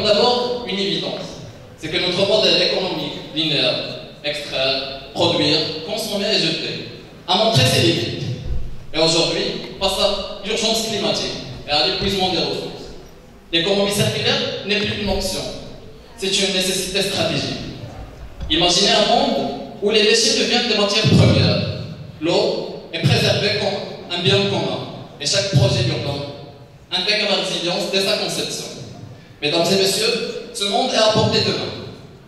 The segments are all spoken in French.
D'abord, une évidence, c'est que notre modèle économique linéaire, extraire, produire, consommer et jeter, a montré ses limites. Et aujourd'hui, face à l'urgence climatique et à l'épuisement des ressources, l'économie circulaire n'est plus une option, c'est une nécessité stratégique. Imaginez un monde où les déchets deviennent des matières premières. L'eau est préservée comme un bien commun et chaque projet urbain intègre la résilience dès sa conception. Mesdames et messieurs, ce monde est à portée de main.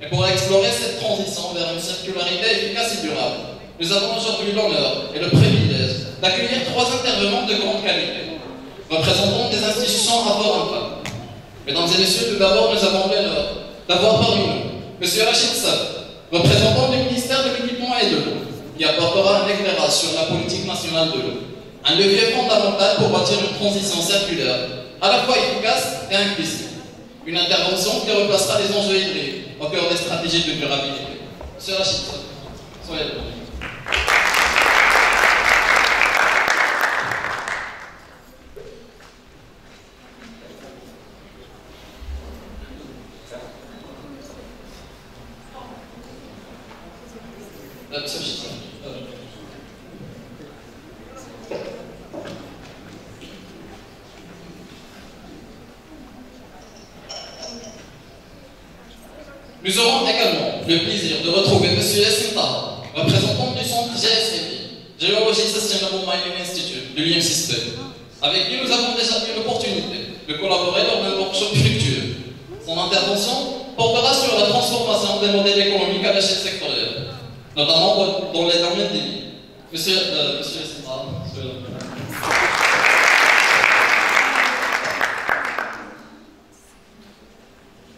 Et pour explorer cette transition vers une circularité efficace et durable, nous avons aujourd'hui l'honneur et le privilège d'accueillir 3 intervenants de grande qualité, représentant des institutions à fort impact. Mesdames et messieurs, tout d'abord, nous avons l'honneur d'avoir parmi nous M. Rachid Sab, représentant du ministère de l'Équipement et de l'eau, qui apportera un éclairage sur la politique nationale de l'eau, un levier fondamental pour bâtir une transition circulaire à la fois efficace et inclusive. Une intervention qui replacera les enjeux hydriques au cœur des stratégies de durabilité. Monsieur Rachid, soyez là. Monsieur Rachid. Nous aurons également le plaisir de retrouver M. Yassine Taha, représentant du centre GSMI, Geology Sustainable Mining Institute, de l'IMSISTE. Avec lui, nous avons déjà eu l'opportunité de collaborer lors d'un workshop fructueux. Son intervention portera sur la transformation des modèles économiques à l'échelle sectorielle, notamment dans les domaines des mines. Monsieur Yassine Taha,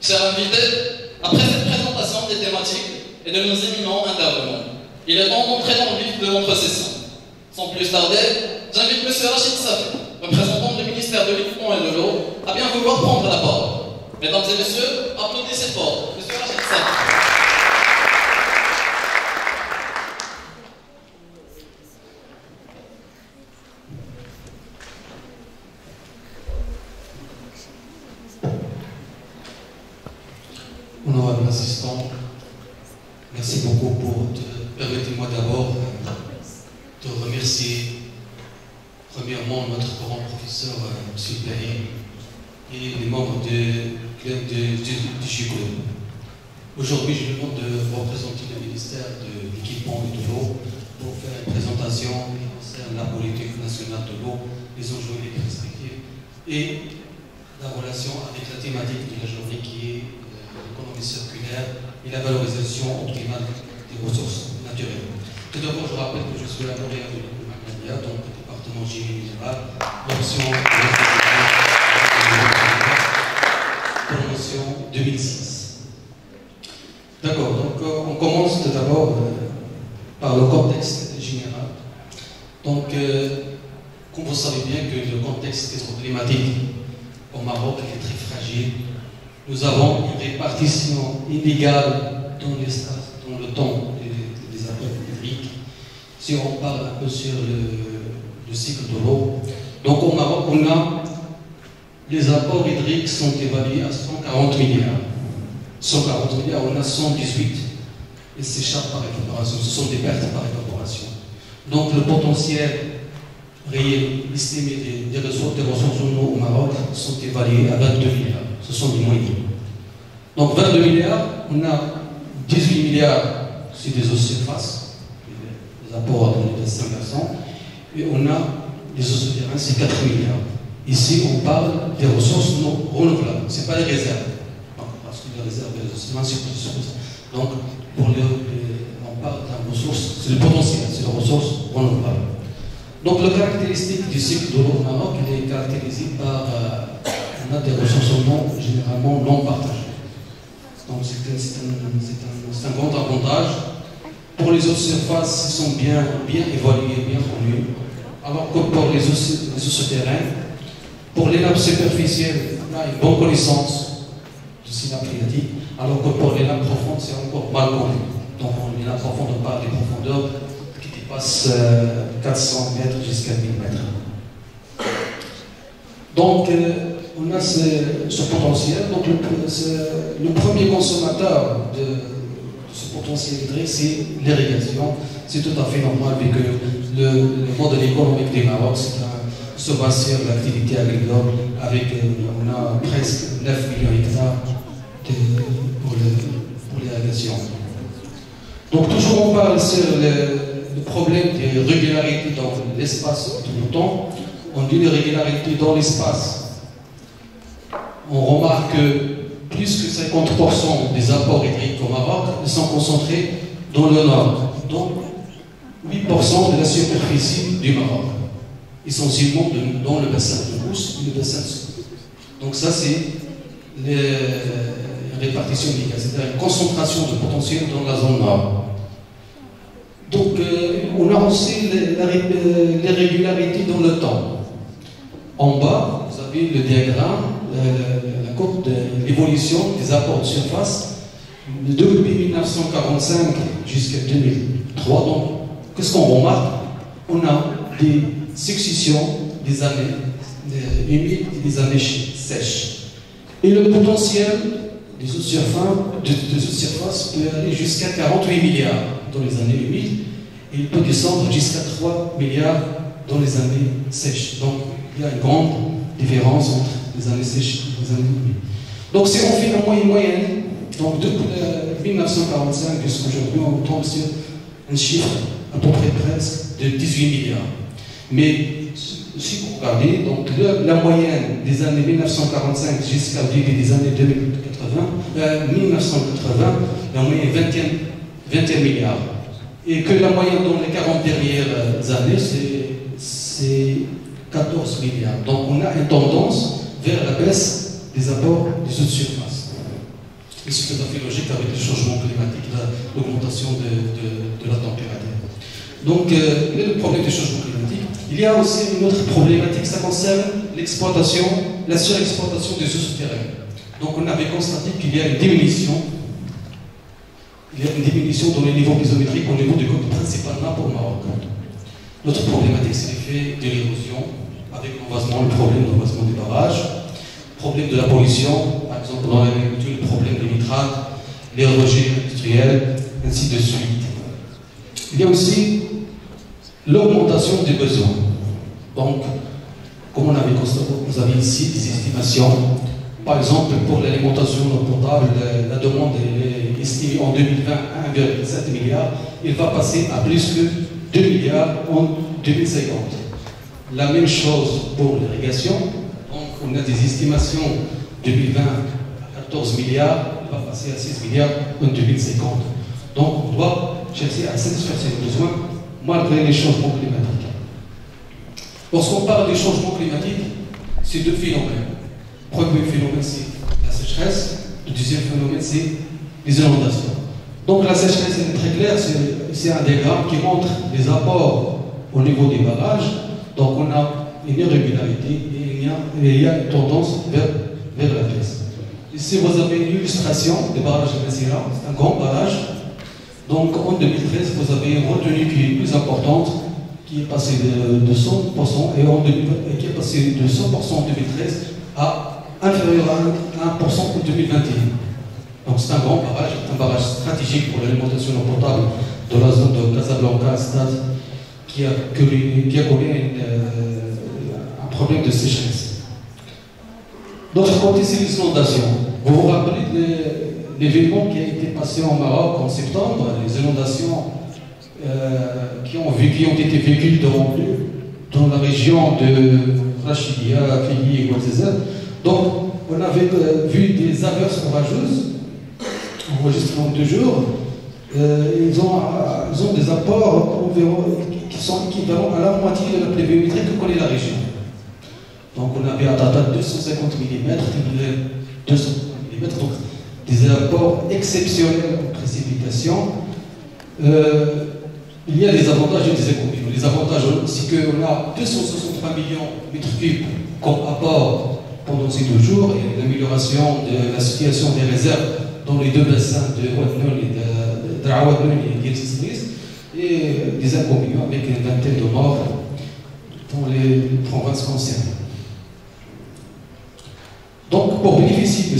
chers invités, après cette présentation des thématiques et de nos éminents intervenants, il est temps d'entrer dans le vif de notre session. Sans plus tarder, j'invite M. Rachid Sab, représentant du ministère de l'Équipement et de l'eau, à bien vouloir prendre la parole. Mesdames et messieurs, applaudissez fort M. Rachid Sab. Honorable assistant, merci beaucoup permettez-moi d'abord de remercier premièrement notre grand professeur M. Ibrahim et les membres du GICO. Aujourd'hui, je demande de représenter le ministère de l'Équipement et de l'eau pour faire une présentation qui concerne la politique nationale de l'eau, les enjeux et les perspectives et la relation avec la thématique de la journée qui est l'économie circulaire et la valorisation optimale des ressources naturelles. Tout d'abord, je rappelle que je suis la lauréate de l'école Maccadia, donc le département génie minéral, promotion 2006. D'accord, donc on commence tout d'abord par le contexte général. Donc, comme vous savez bien que le contexte climatique au Maroc est très fragile. Nous avons une répartition inégale dans le temps des apports hydriques. Si on parle un peu sur le cycle de l'eau, donc au Maroc, on a les apports hydriques sont évalués à 140 milliards. 140 milliards, on a 118 et s'échappent par évaporation. Ce sont des pertes par évaporation. Donc le potentiel réel estimé des ressources en eau au Maroc sont évalués à 22 milliards. Ce sont des moyens. Donc 22 milliards, on a 18 milliards sur des eaux de surface, les apports de 5%, et on a les eaux souterraines, c'est 4 milliards. Ici, on parle des ressources non renouvelables, ce n'est pas les réserves. Parce que les réserves des eaux souterraines, c'est plus de ressources. Donc, on parle d'un ressource, c'est le potentiel, c'est les ressources renouvelables. Donc, la caractéristique du cycle de l'eau au Maroc, il est caractérisé par on a des ressources en eau généralement non partagées. Donc c'est un grand avantage. Pour les eaux de surface, ils sont bien évalués, bien connus. Alors que pour les eaux souterraines, pour les nappes superficielles, on a une bonne connaissance de ces nappes phréatiques, alors que pour les nappes profondes, c'est encore mal connu. Donc les nappes profondes, on parle des profondeurs qui dépassent 400 mètres jusqu'à 1000 mètres. Donc, on a ce potentiel. Donc le premier consommateur de ce potentiel hydrique, c'est l'irrigation. C'est tout à fait normal vu que le modèle économique du Maroc, se base sur l'activité agricole avec, on a presque 9 millions d'hectares pour l'irrigation. Donc toujours on parle sur le problème des régularités dans l'espace tout le temps. On dit les régularités dans l'espace. On remarque que plus que 50% des apports hydriques au Maroc sont concentrés dans le nord, donc 8% de la superficie du Maroc, essentiellement dans le bassin de Mousse et le bassin de Sousse. Donc ça c'est la répartition légale, c'est-à-dire une concentration de potentiel dans la zone nord. Donc on a aussi les régularités dans le temps. En bas, vous avez le diagramme, la courbe de l'évolution des apports de surface depuis 1945 jusqu'à 2003. Donc, qu'est-ce qu'on remarque? On a des successions des années humides et des années sèches. Et le potentiel des eaux de surface peut aller jusqu'à 48 milliards dans les années humides et il peut descendre jusqu'à 3 milliards dans les années sèches. Donc, il y a une grande différence entre les années sèches et les années humides. Donc, si on fait une moyenne, donc depuis 1945 jusqu'à aujourd'hui, on tombe sur un chiffre à peu près presque de 18 milliards. Mais si vous regardez, donc la moyenne des années 1945 jusqu'à le début des années 1980, la moyenne est 21 milliards. Et que la moyenne dans les 40 dernières années, c'est 14 milliards. Donc on a une tendance vers la baisse des apports des eaux de surface. Et c'est tout à fait logique avec le changement climatique, l'augmentation de la température. Donc le problème du changement climatique. Il y a aussi une autre problématique, ça concerne l'exploitation, la surexploitation des eaux souterraines. Donc on avait constaté qu'il y a une diminution. Il y a une diminution dans les niveaux pisométriques au niveau du côte principalement pour le Maroc. L'autre problématique, c'est l'effet de l'érosion, avec l'envasement, le problème de l'envasement des barrages, le problème de la pollution, par exemple dans l'agriculture, le problème des nitrates, les rejets industriels, ainsi de suite. Il y a aussi l'augmentation des besoins. Donc, comme on avait constaté, vous avez ici des estimations. Par exemple, pour l'alimentation non potable, la demande est estimée en 2020 à 1,7 milliard. Il va passer à plus que 2 milliards en 2050. La même chose pour l'irrigation. Donc, on a des estimations 2020 à 14 milliards. Il va passer à 6 milliards en 2050. Donc, on doit chercher à satisfaire ces besoins malgré les changements climatiques. Lorsqu'on parle des changements climatiques, c'est deux phénomènes. Le premier phénomène, c'est la sécheresse. Le deuxième phénomène, c'est les inondations. Donc la sécheresse est très claire, c'est un diagramme qui montre les apports au niveau des barrages. Donc on a une irrégularité et il y a une tendance vers la baisse. Ici vous avez une illustration des barrages de Messira, c'est un grand barrage. Donc en 2013, vous avez une retenue qui est plus importante, qui est passée de 100% et qui est passée de 100% en 2013 à inférieur à 1% en 2021. Donc c'est un grand barrage, un barrage stratégique pour l'alimentation en potable de la zone de Casablanca, Stade, qui a connu un problème de sécheresse. D'autre côté, c'est les inondations. Vous vous rappelez de l'événement qui a été passé en Maroc en septembre, les inondations qui ont été vécues dans la région de Rachidia, Fili et Ouarzazate. Donc, on avait vu des averses orageuses enregistrées en 2 jours. Ils ont des apports qui sont équivalents à la moitié de la pluviométrie que connaît la région. Donc, on avait atteint 250 mm, 200 mm, donc des apports exceptionnels en précipitation. Il y a des avantages et des inconvénients. Les avantages, c'est qu'on a 263 millions de mètres cubes comme apport pendant ces 2 jours et l'amélioration de la situation des réserves dans les 2 bassins de Ouadnoun et de Aouadnoun et d'Yeltsisnis et des inconvénients avec une vingtaine de morts dans les provinces concernées. Donc, pour bénéficier de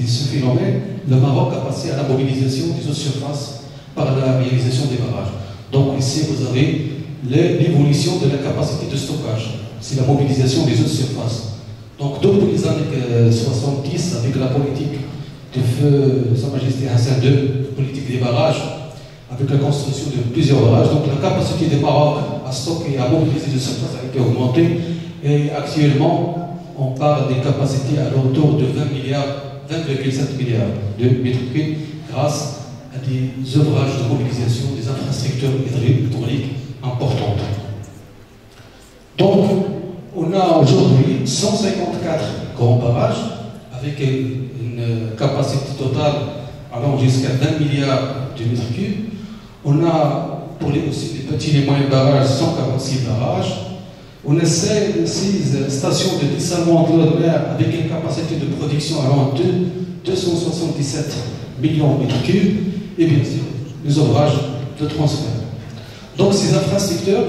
ce phénomène, le Maroc a passé à la mobilisation des eaux de surface par la réalisation des barrages. Donc, ici, vous avez l'évolution de la capacité de stockage. C'est la mobilisation des eaux de surface. Donc, depuis les années 70, avec la politique de feu de Sa Majesté Hassan II, politique des barrages, avec la construction de plusieurs barrages, donc la capacité des Maroc à stocker et à mobiliser de surface a été augmentée. Et actuellement, on parle des capacités à l'autour de 20,7 milliards de mètres cubes grâce à des ouvrages de mobilisation des infrastructures hydrauliques importantes. Donc, on a aujourd'hui 154 grands barrages avec une capacité totale allant jusqu'à 20 milliards de mètres cubes. On a pour aussi les petits et moyens barrages 146 barrages. On a 6 stations de dessalement de l'eau de mer avec une capacité de production allant de 277 millions de mètres cubes et bien sûr les ouvrages de transfert. Donc ces infrastructures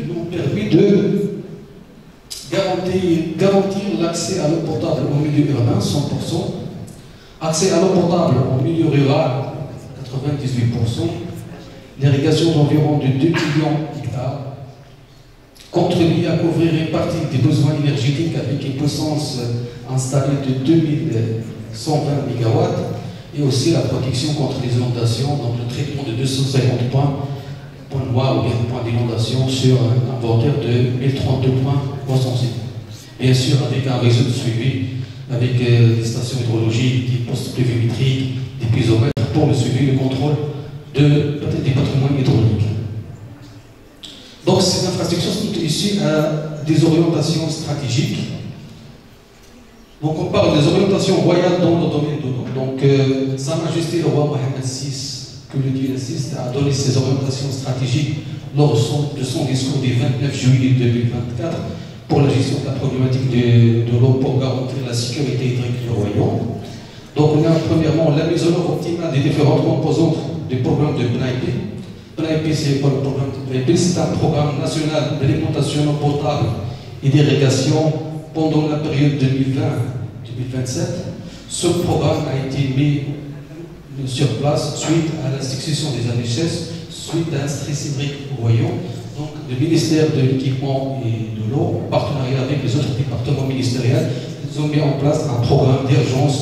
nous ont permis de garantir l'accès à l'eau potable au milieu urbain 100%, accès à l'eau potable au milieu rural 98%, l'irrigation d'environ de 2 millions d'hectares, contribuer à couvrir une partie des besoins énergétiques avec une puissance installée de 2120 MW et aussi la protection contre les inondations, donc le traitement de 250 points noirs ou bien points d'inondation sur un inventaire de 1032 points recensés. Bien sûr, avec un réseau de suivi, avec des stations hydrologiques, des postes pluviométriques, des pisomètres pour le suivi et le contrôle des patrimoines hydrauliques. Donc ces infrastructures sont issues à des orientations stratégiques. Donc on parle des orientations royales dans le domaine de l'eau. Donc Sa Majesté le roi Mohamed VI, que le Dieu assiste, a donné ses orientations stratégiques lors de son discours du 29 juillet 2024 pour la gestion de la problématique de l'eau pour garantir la sécurité hydrique du royaume. Donc on a premièrement la mise en œuvre optimale des différentes composantes du programme de PNAIP. PNAIP, c'est quoi le programme de PNAIP? C'est un programme national d'alimentation en eau potable et d'irrigation pendant la période 2020-2027. Ce programme a été mis sur place suite à la succession des ANHS, suite à un stress hydrique au royaume. Donc le ministère de l'équipement et de l'eau, en partenariat avec les autres départements ministériels, ils ont mis en place un programme d'urgence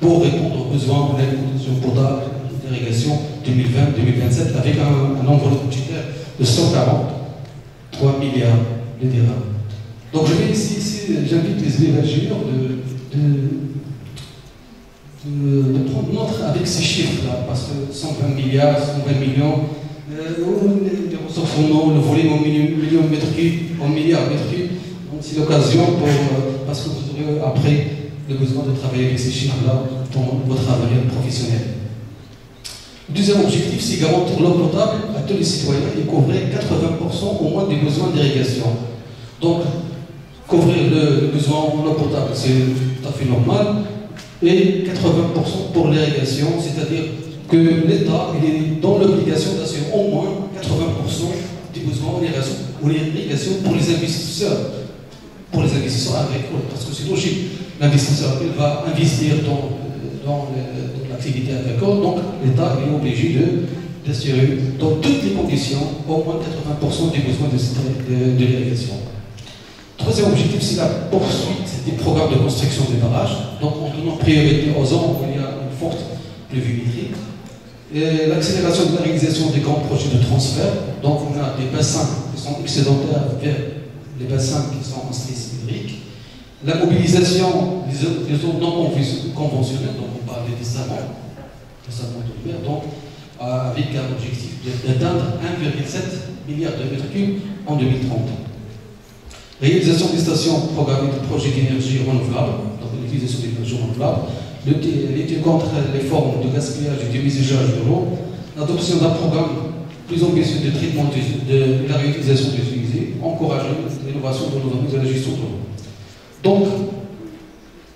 pour répondre aux besoins de l'alimentation potable et d'irrigation 2020-2027 avec un enveloppe budgétaire de 143 milliards de dirhams. Donc je vais ici j'invite les évaluateurs de prendre note avec ces chiffres-là, parce que 120 milliards, 120 millions, les ressources en eau, le volume en millions de mètres cubes, en milliards de mètres cubes, donc c'est l'occasion parce que vous aurez après le besoin de travailler avec ces chiffres-là dans votre avenir professionnel. Le deuxième objectif, c'est garantir l'eau potable à tous les citoyens et couvrir 80% au moins des besoins d'irrigation. Donc, couvrir le besoin en eau potable, c'est tout à fait normal. Et 80% pour l'irrigation, c'est-à-dire que l'État est dans l'obligation d'assurer au moins 80% des besoins en irrigation pour les investisseurs agricoles, parce que c'est logique. L'investisseur va investir dans l'activité agricole, donc l'État est obligé d'assurer dans toutes les conditions au moins 80% des besoins de l'irrigation. Troisième objectif, c'est la poursuite des programmes de construction des barrages, donc en donnant priorité aux zones où il y a une forte pluviométrie. L'accélération de la réalisation des grands projets de transfert, donc on a des bassins qui sont excédentaires vers les bassins qui sont en stress hydrique. La mobilisation des zones non conventionnelles, donc on parle des dessalins de mer, donc avec un objectif d'atteindre 1,7 milliard de mètres cubes en 2030. Réalisation des stations programmées de projets d'énergie renouvelable, donc l'utilisation des énergies renouvelables, lutter contre les formes de gaspillage et de misusage de l'eau, l'adoption d'un programme plus ambitieux de traitement de la réutilisation des eaux usées, encourager l'innovation de nos domaines de la gestion de l'eau. Donc,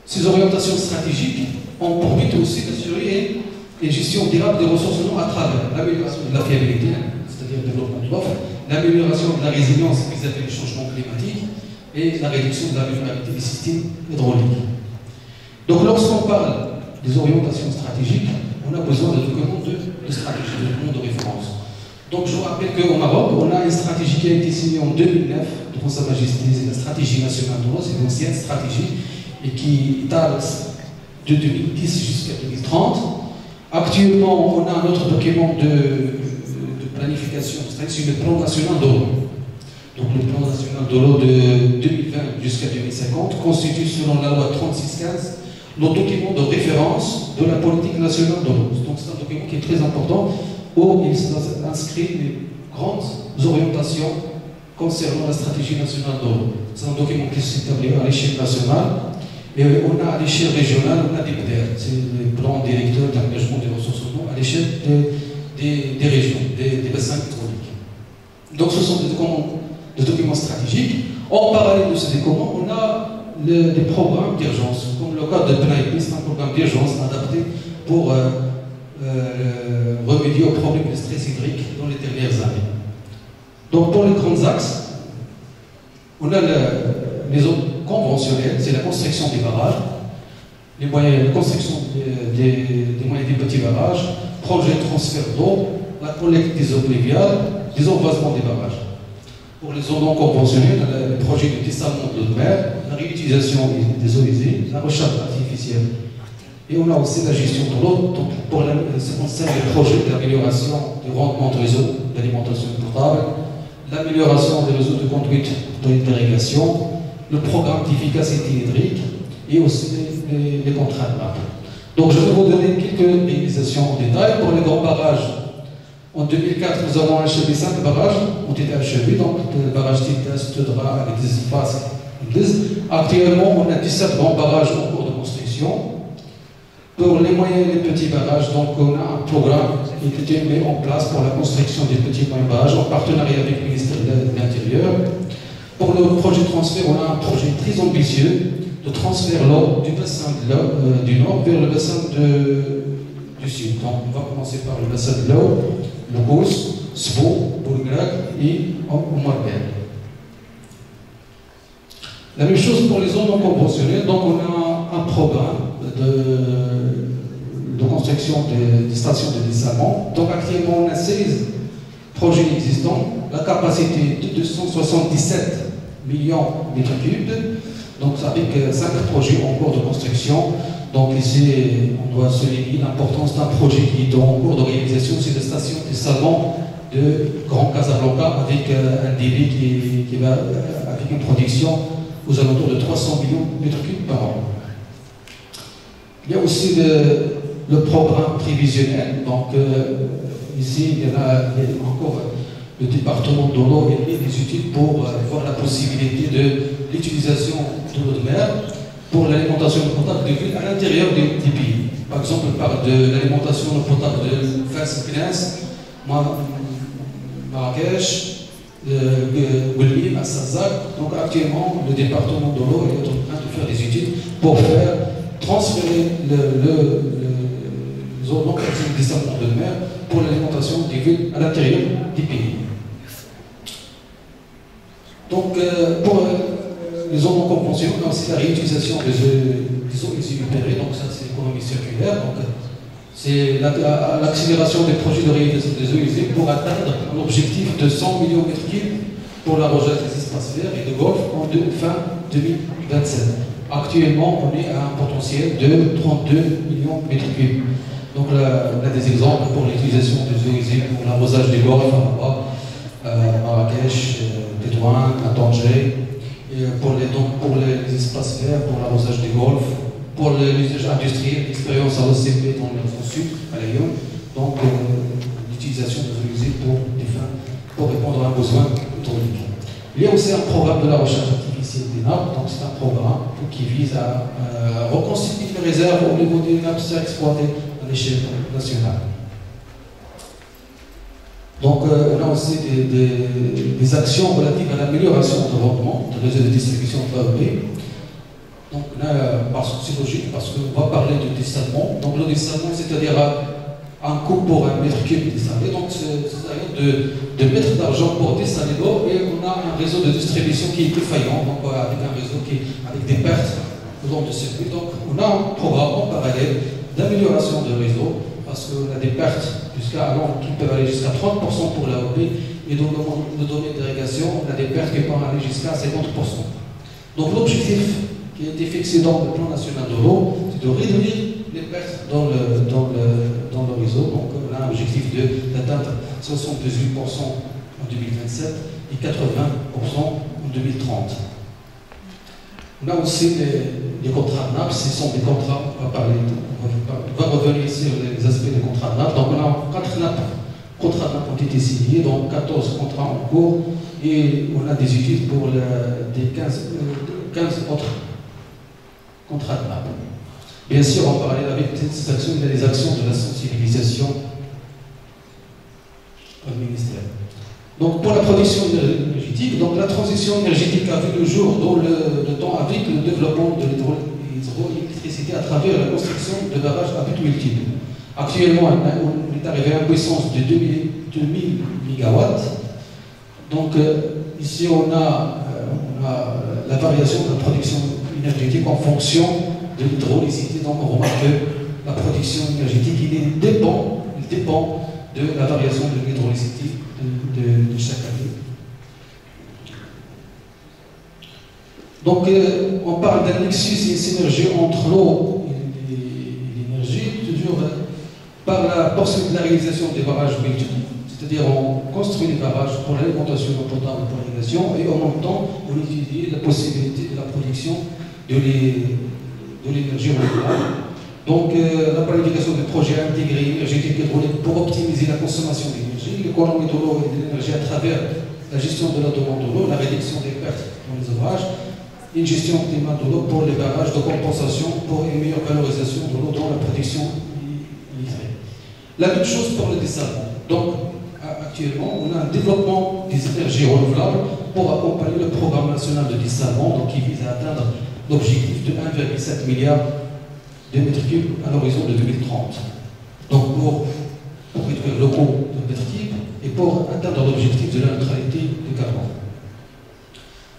ces orientations stratégiques ont pour but aussi d'assurer une gestion durable des ressources en eau à travers l'amélioration de la fiabilité, c'est-à-dire le développement de l'offre, l'amélioration de la résilience vis-à-vis du changement climatique et la réduction de la vulnérabilité des systèmes hydrauliques. Donc lorsqu'on parle des orientations stratégiques, on a besoin de documents de stratégie, de documents de référence. Donc je vous rappelle qu'au Maroc, on a une stratégie qui a été signée en 2009 devant Sa Majesté, c'est la stratégie nationale de l'eau, c'est une ancienne stratégie et qui date de 2010 jusqu'à 2030. Actuellement, on a un autre document de planification, c'est le plan national de l'eau. Donc le plan national de l'eau de 2020 jusqu'à 2050 constitue selon la loi 3615 le document de référence de la politique nationale de l'eau. Donc c'est un document qui est très important où il inscrit les grandes orientations concernant la stratégie nationale de l'eau. C'est un document qui s'établit à l'échelle nationale et on a à l'échelle régionale, on a des PDR, c'est le plan directeur d'engagement des ressources en eau à l'échelle des régions, des bassins hydrauliques. Donc ce sont des documents stratégiques. En parallèle de ces documents, on a des programmes d'urgence, comme le cas de PNAIP, c'est un programme d'urgence adapté pour remédier aux problèmes de stress hydrique dans les dernières années. Donc pour les grands axes, on a les zones conventionnelles, c'est la construction des barrages, les moyens, la construction des moyens des petits barrages, projet de transfert d'eau, la collecte des eaux pluviales, des envasements des barrages. Pour les zones non conventionnelles, le projet de dessalement de l'eau de mer, la réutilisation des eaux usées, la recharge artificielle. Et on a aussi la gestion de l'eau, donc pour ce qui concerne les projets d'amélioration du rendement de réseaux d'alimentation potable, l'amélioration des réseaux de conduite d'irrigation, le programme d'efficacité hydrique et aussi les contrats de MAP. Donc je vais vous donner quelques réalisations en détail. Pour les grands barrages, en 2004, nous avons achevé 5 barrages, ont été achevés, donc le barrage Titas, Teudra, avec des espaces. Actuellement, on a 17 grands barrages en cours de construction. Pour les moyens et les petits barrages, donc on a un programme qui a été mis en place pour la construction des petits et moyens barrages en partenariat avec le ministère de l'Intérieur. Pour le projet de transfert, on a un projet très ambitieux de transfert l'eau du bassin du nord vers le bassin du sud. Donc on va commencer par le bassin de l'eau, le Gauss, Sbo, Bourglag et Omarben. La même chose pour les zones non conventionnelles, donc on a un programme de construction des stations de dessalement. Donc actuellement on a 16 projets existants, la capacité de 277 millions de mètres cubes, donc avec 5 projets en cours de construction. Donc ici on doit souligner l'importance d'un projet qui est en cours de réalisation, c'est la station de dessalement de Grand Casablanca avec un débit qui va avec une production aux alentours de 300 millions de mètres cubes par an. Il y a aussi le programme prévisionnel. Donc ici, il y a encore le département de l'eau et des études pour voir la possibilité de l'utilisation de l'eau de mer pour l'alimentation potable des villes à l'intérieur des pays. Par exemple, on parle de l'alimentation potable de Fès, Marrakech, Goulim, Assazak. Donc actuellement, le département de l'eau est en train de faire des études pour transférer les eaux non des dessalement de mer pour l'alimentation des villes à l'intérieur des pays. Donc pour les eaux non conventionnelles, c'est la réutilisation des eaux récupérées, donc ça c'est l'économie circulaire. Donc c'est l'accélération des projets de réalisation des eaux usées pour atteindre un objectif de 100 millions de mètres cubes pour l'arrosage des espaces verts et de golf en fin 2027. Actuellement, on est à un potentiel de 32 millions de mètres cubes. Donc là, on a des exemples pour l'utilisation des eaux usées pour l'arrosage des golfs à Rabat, Marrakech, Tétouan, à Tanger, pour les espaces verts, pour l'arrosage des golfs, pour l'usage industriel, l'expérience à l'OCP dans le sud, à Lyon. Donc l'utilisation des eaux usées pour répondre à un besoin hydraulique. Il y a aussi un programme de la recherche artificielle des nappes, donc c'est un programme qui vise à reconstituer les réserves au niveau des nappes exploitées à l'échelle nationale. Donc on a aussi des actions relatives à l'amélioration du rendement de réseau de distribution de l'AEP. Donc là, c'est logique parce qu'on va parler de dessalement. Donc le dessalement, c'est-à-dire un coût pour un mètre cube dessalé. Donc c'est-à-dire de mettre d'argent pour dessaler l'eau et on a un réseau de distribution qui est défaillant, donc avec un réseau avec des pertes long du circuit. Donc, on a un programme en parallèle d'amélioration de réseau, parce qu'on a des pertes qui peuvent aller jusqu'à 30% pour l'AOP, et dans le domaine d'irrigation, on a des pertes qui peuvent aller jusqu'à 50%. Donc, l'objectif qui a été fixé dans le plan national de l'eau, c'est de réduire les pertes dans le réseau. Donc, on a un objectif d'atteindre 78% en 2027 et 80% en 2030. On a aussi les contrats de nappe. Ce sont des contrats, on va revenir sur les aspects des contrats de nappe. Donc, on a 4 contrats de nappe ont été signés, donc 14 contrats en cours, et on a des études pour des 15 autres contrats de nappe. Bien sûr, en parallèle avec ces actions, il y a les actions de la sensibilisation au ministère. Donc, pour la production énergétique, donc la transition énergétique a vu le jour dans le temps avec le développement de l'hydroélectricité à travers la construction de barrages à but multiple. Actuellement, on est arrivé à une puissance de 2000 MW. Donc, ici, on a la variation de la production énergétique en fonction de l'hydraulicité. Donc, on remarque que la production énergétique, il dépend de la variation de l'hydraulicité de chaque année. Donc, on parle d'un nexus et une synergie entre l'eau et l'énergie, toujours par la poursuite de la réalisation des barrages multiples, c'est-à-dire on construit des barrages pour l'alimentation d'eau potable pour l'irrigation, et en même temps, on étudie la possibilité de la production de l'énergie renouvelable. Donc, la planification des projets intégrés énergétiques hydrauliques pour optimiser la consommation d'énergie, l'économie de l'eau et de l'énergie à travers la gestion de la demande de l'eau, la réduction des pertes dans les ouvrages, une gestion optimale de l'eau pour les barrages de compensation pour une meilleure valorisation de l'eau dans la production hydrique. La même chose pour le dessalement. Donc, actuellement, on a un développement des énergies renouvelables pour accompagner le programme national de dessalement, donc qui vise à atteindre l'objectif de 1,7 milliard de mètres cubes à l'horizon de 2030. Donc, pour réduire le coût de mètre cube et pour atteindre l'objectif de la neutralité du carbone.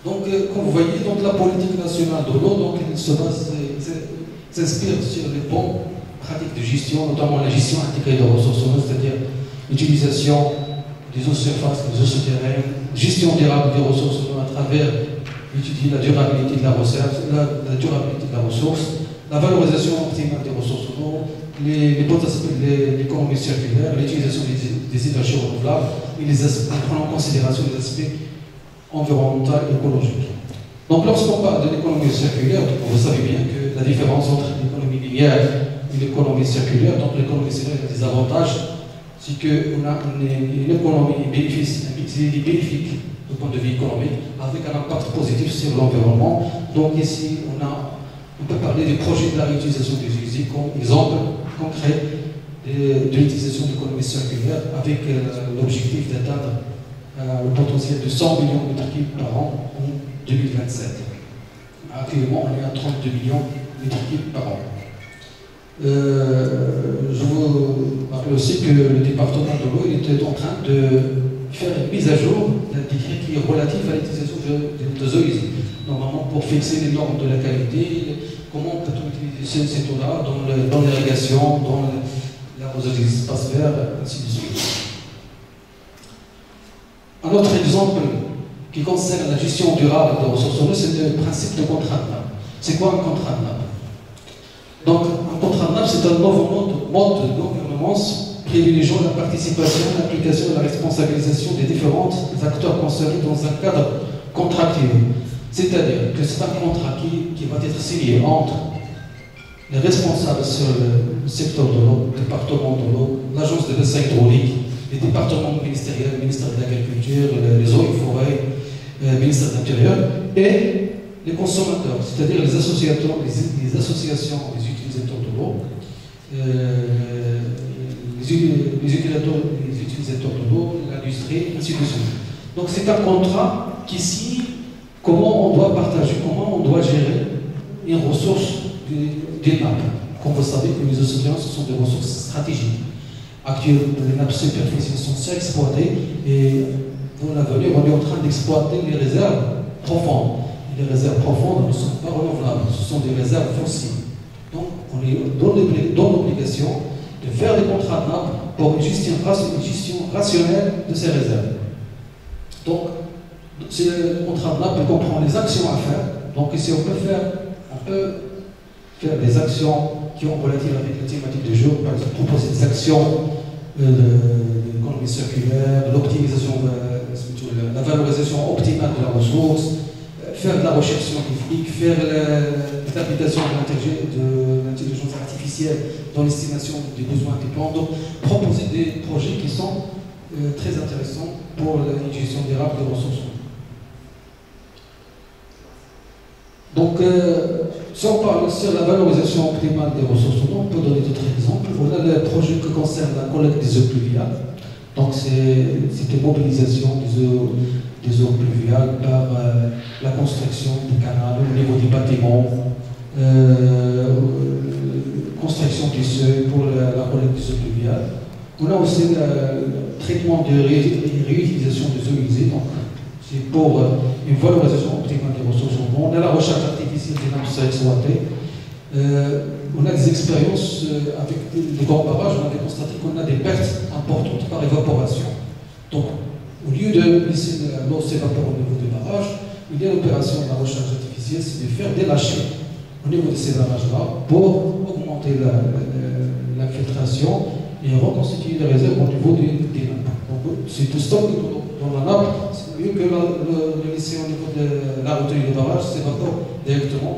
Donc, comme vous voyez, donc, la politique nationale de l'eau, donc, elle s'inspire sur les bonnes pratiques de gestion, notamment la gestion intégrée des ressources en eau, c'est-à-dire l'utilisation des eaux surfaces, des eaux souterraines, gestion durable des ressources en eau à travers étudier la durabilité de la ressource, la valorisation optimale des ressources en eau, les bons aspects de l'économie circulaire, l'utilisation des énergies renouvelables et les aspects, prenant en considération les aspects environnementaux et écologiques. Donc, lorsqu'on parle de l'économie circulaire, vous savez bien que la différence entre l'économie linéaire et l'économie circulaire, donc l'économie circulaire a des avantages, c'est qu'on a une économie bénéfique du point de vue économique, avec un impact positif sur l'environnement. Donc ici, on peut parler des projets de la réutilisation des usines comme exemple concret de l'utilisation de l'économie circulaire, avec l'objectif d'atteindre le potentiel de 100 millions de mètres cubes par an en 2027. Actuellement, on est à 32 millions de mètres cubes par an. Je vous rappelle aussi que le département de l'eau était en train de faire une mise à jour d'un décret qui est relatif à l'utilisation de zoïsme. Normalement, pour fixer les normes de la qualité, comment on peut utiliser ces eaux-là dans l'irrigation, dans l'arrosage des espaces verts, ainsi de suite. Un autre exemple qui concerne la gestion durable des ressources en eau, c'est le principe de contrat de nappe. C'est quoi un contrat de nappe? Donc, un contrat de nappe, c'est un nouveau mode de gouvernance privilégiant la participation, l'application et la responsabilisation des différents acteurs concernés dans un cadre contractuel. C'est-à-dire que c'est un contrat qui va être signé entre les responsables sur le secteur de l'eau, le département de l'eau, l'agence de bassin hydraulique, les départements ministériels, le ministère de l'Agriculture, les eaux et forêts, le ministère de l'Intérieur, et les consommateurs, c'est-à-dire les associations, les utilisateurs de l'eau, les utilisateurs de l'eau, l'industrie, ainsi de suite. Donc c'est un contrat qui signe comment on doit partager, comment on doit gérer les ressources des nappes. Comme vous savez, que les océans, ce sont des ressources stratégiques. Actuellement, les nappes superficielles sont surexploitées et dans l'avenir, on est en train d'exploiter les réserves profondes. les réserves profondes ne sont pas renouvelables, ce sont des réserves fossiles. Donc, on est dans l'obligation de faire des contrats de nappe pour une gestion rationnelle de ces réserves. Donc, ce contrat de nappe comprend les actions à faire. Donc, ici, on peut faire des actions qui ont relative avec la thématique du jour, par exemple, proposer des actions de l'économie circulaire, de l'optimisation, la valorisation optimale de la ressource, faire de la recherche scientifique, faire l'application de l'intelligence artificielle dans l'estimation des besoins des plans. Donc, proposer des projets qui sont très intéressants pour la gestion durable des ressources. Donc, si on parle sur la valorisation optimale des ressources, on peut donner d'autres exemples. On a le projet qui concerne la collecte des eaux pluviales. Donc, c'est une mobilisation des eaux pluviales par la construction des canaux au niveau des bâtiments, construction du seuil pour la collecte des eaux pluviales. On a aussi le traitement de réutilisation des eaux usées. Donc, c'est pour une valorisation optimale des ressources en eau. On a la recherche artificielle des nappes exploitées. On a des expériences avec les grands barrages. On avait constaté qu'on a des pertes importantes par évaporation. Donc, au lieu de laisser l'eau s'évaporer au niveau des barrages, il y a l'opération de la recherche artificielle, c'est de faire des lâchers au niveau de ces barrages-là pour augmenter l'infiltration et reconstituer les réserves au niveau des nappes. Donc, c'est tout stock dans la nappe, c'est mieux que le laisser au niveau de la retenue des barrages, s'évapore directement.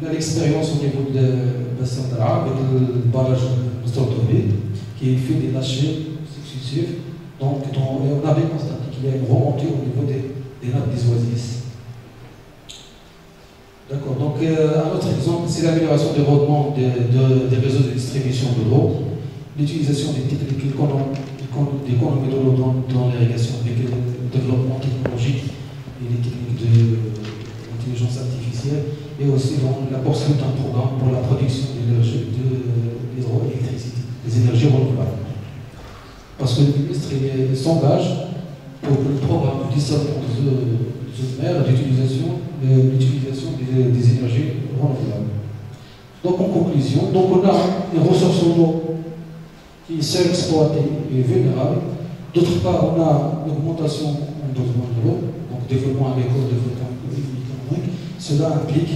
On a l'expérience au niveau de bassin d'Ara avec le barrage de Stortoville qui fait des lâchers successifs. Donc, on avait constaté qu'il y a une remontée au niveau des nappes des oasis. D'accord, donc un autre exemple, c'est l'amélioration du rendement des réseaux de distribution de l'eau, l'utilisation des techniques d'économie de l'eau dans l'irrigation avec le développement technologique et les techniques d'intelligence artificielle, et aussi dans la poursuite d'un programme pour la production d'hydroélectricité, des énergies renouvelables. Parce que le ministre s'engage pour le programme du dessalement de mer l'utilisation des énergies renouvelables. Donc en conclusion, on a une ressource en eau qui est seule exploitée et vulnérable. D'autre part, on a une augmentation en besoin de l'eau, donc développement agricole, développement économique. Cela implique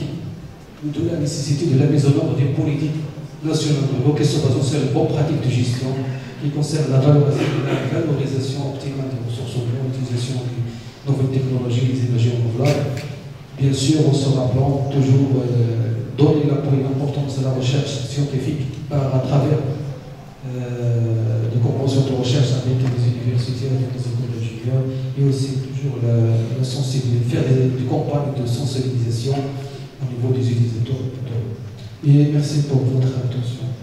de la nécessité de la mise en œuvre des politiques nationales de l'eau qui se basent sur les bonnes pratiques de gestion qui concernent la valorisation optimale des ressources en eau, l'utilisation des nouvelles technologies, des énergies renouvelables. Bien sûr, en se rappelant toujours donner l'appui et l'importance de la recherche scientifique à travers des conventions de recherche avec les universités, avec les écoles d'ingénieurs, et aussi toujours la sensibilisation, faire des campagnes de sensibilisation au niveau des utilisateurs. Et merci pour votre attention.